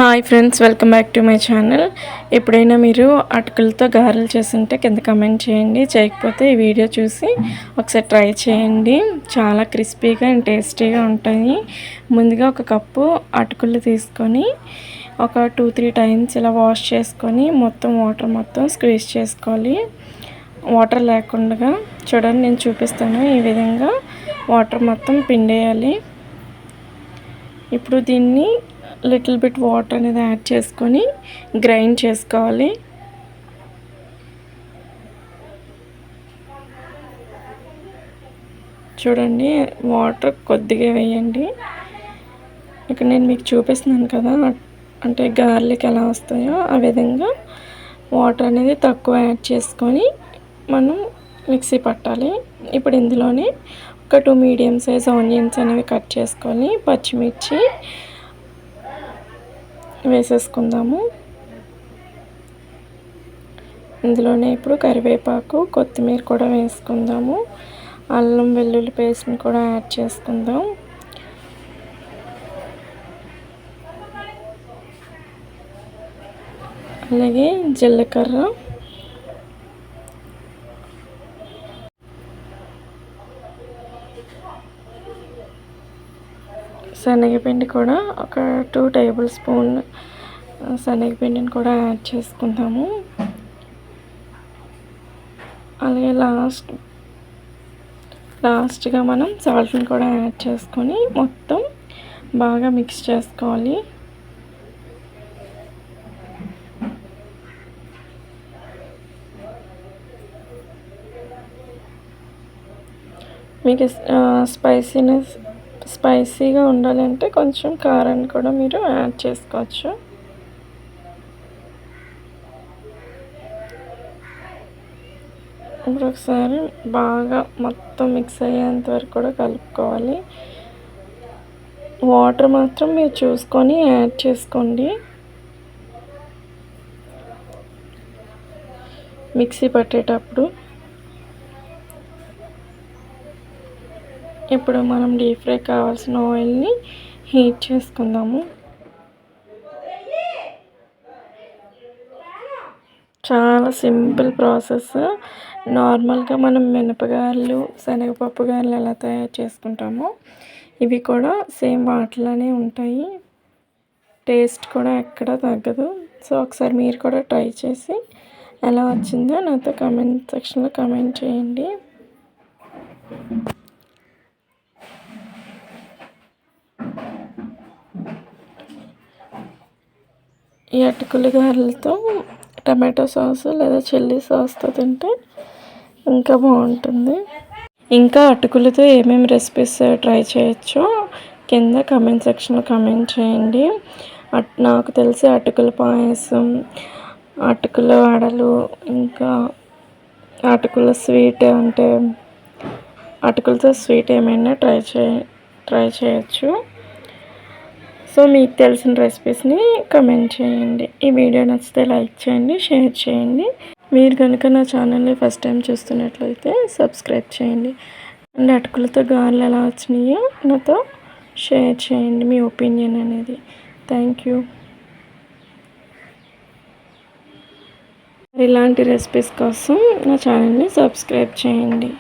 Hi friends, welcome back to my channel. ఎప్పుడైనా మీరు అటుకులతో గారెలు చేస్తుంటే కింద కమెంట్ చేయండి. చేయకపోతే ఈ వీడియో చూసి ఒకసారి ట్రై చేయండి. చాలా క్రిస్పీగా అండ్ టేస్టీగా ఉంటాయి. ముందుగా ఒక కప్పు అటుకులు తీసుకొని ఒక 2-3 టైమ్స్ ఇలా వాష్ చేసుకొని వాటర్ మొత్తం స్క్వీజ్ చేసుకోవాలి. వాటర్ లేకుండా చూడండి, నేను చూపిస్తాను. ఈ విధంగా వాటర్ మొత్తం పిండేయాలి. ఇప్పుడు దీన్ని లిటిల్ బిట్ వాటర్ అనేది యాడ్ చేసుకొని గ్రైండ్ చేసుకోవాలి. చూడండి, వాటర్ కొద్దిగా వేయండి. ఇక్కడ నేను మీకు చూపిస్తున్నాను కదా, అంటే గార్లిక్ ఎలా వస్తాయో ఆ విధంగా వాటర్ అనేది తక్కువ యాడ్ చేసుకొని మనం మిక్సీ పట్టాలి. ఇప్పుడు ఇందులోనే ఒక 2 మీడియం సైజ్ ఆనియన్స్ అనేవి కట్ చేసుకొని పచ్చిమిర్చి వేసేసుకుందాము. ఇందులోనే ఇప్పుడు కరివేపాకు, కొత్తిమీర కూడా వేసుకుందాము. అల్లం వెల్లుల్లి పేస్ట్ని కూడా యాడ్ చేసుకుందాం. అలాగే జీలకర్ర, శనగపిండి కూడా ఒక 2 టేబుల్ స్పూన్ శనగపిండిని కూడా యాడ్ చేసుకుందాము. అలాగే లాస్ట్గా మనం సాల్ట్ని కూడా యాడ్ చేసుకొని మొత్తం బాగా మిక్స్ చేసుకోవాలి. మీకు స్పైసీగా ఉండాలంటే కొంచెం కారాన్ని కూడా మీరు యాడ్ చేసుకోవచ్చు. ఇప్పుడు ఒకసారి బాగా మొత్తం మిక్స్ అయ్యేంత వరకు కూడా కలుపుకోవాలి. వాటర్ మాత్రం మీరు చూసుకొని యాడ్ చేసుకోండి. మిక్సీ పట్టేటప్పుడు ఇప్పుడు మనం డీప్ ఫ్రై కావాల్సిన ఆయిల్ని హీట్ చేసుకుందాము. చాలా సింపుల్ ప్రాసెస్. నార్మల్గా మనం మినపగారెలు, శనగపప్పు గారెలు ఎలా తయారు చేసుకుంటామో ఇవి కూడా సేమ్ వాటిలానే ఉంటాయి. టేస్ట్ కూడా ఎక్కడ తగ్గదు. సో ఒకసారి మీరు కూడా ట్రై చేసి ఎలా వచ్చిందో నాతో కామెంట్ సెక్షన్లో కామెంట్ చేయండి. ఈ అటుకుల గారెలతో టమాటో సాస్ లేదా చిల్లీ సాస్తో తింటే ఇంకా బాగుంటుంది. ఇంకా అటుకులతో ఏమేమి రెసిపీస్ ట్రై చేయొచ్చో కింద కామెంట్ సెక్షన్లో కామెంట్ చేయండి. నాకు తెలిసి అటుకుల పాయసం, అటుకుల వడలు, ఇంకా అటుకుల స్వీట్, అంటే అటుకులతో స్వీట్ ఏమైనా ట్రై చేయొచ్చు. సో మీకు తెలిసిన రెసిపీస్ని కమెంట్ చేయండి. ఈ వీడియో నచ్చితే లైక్ చేయండి, షేర్ చేయండి. మీరు కనుక నా ఛానల్ని ఫస్ట్ టైం చూస్తున్నట్లయితే సబ్స్క్రైబ్ చేయండి. అండ్ అటుకులతో గారెలు ఎలా వచ్చినాయో నాతో షేర్ చేయండి మీ ఒపీనియన్ అనేది. Thank you. ఇలాంటి రెసిపీస్ కోసం నా ఛానల్ని సబ్స్క్రైబ్ చేయండి.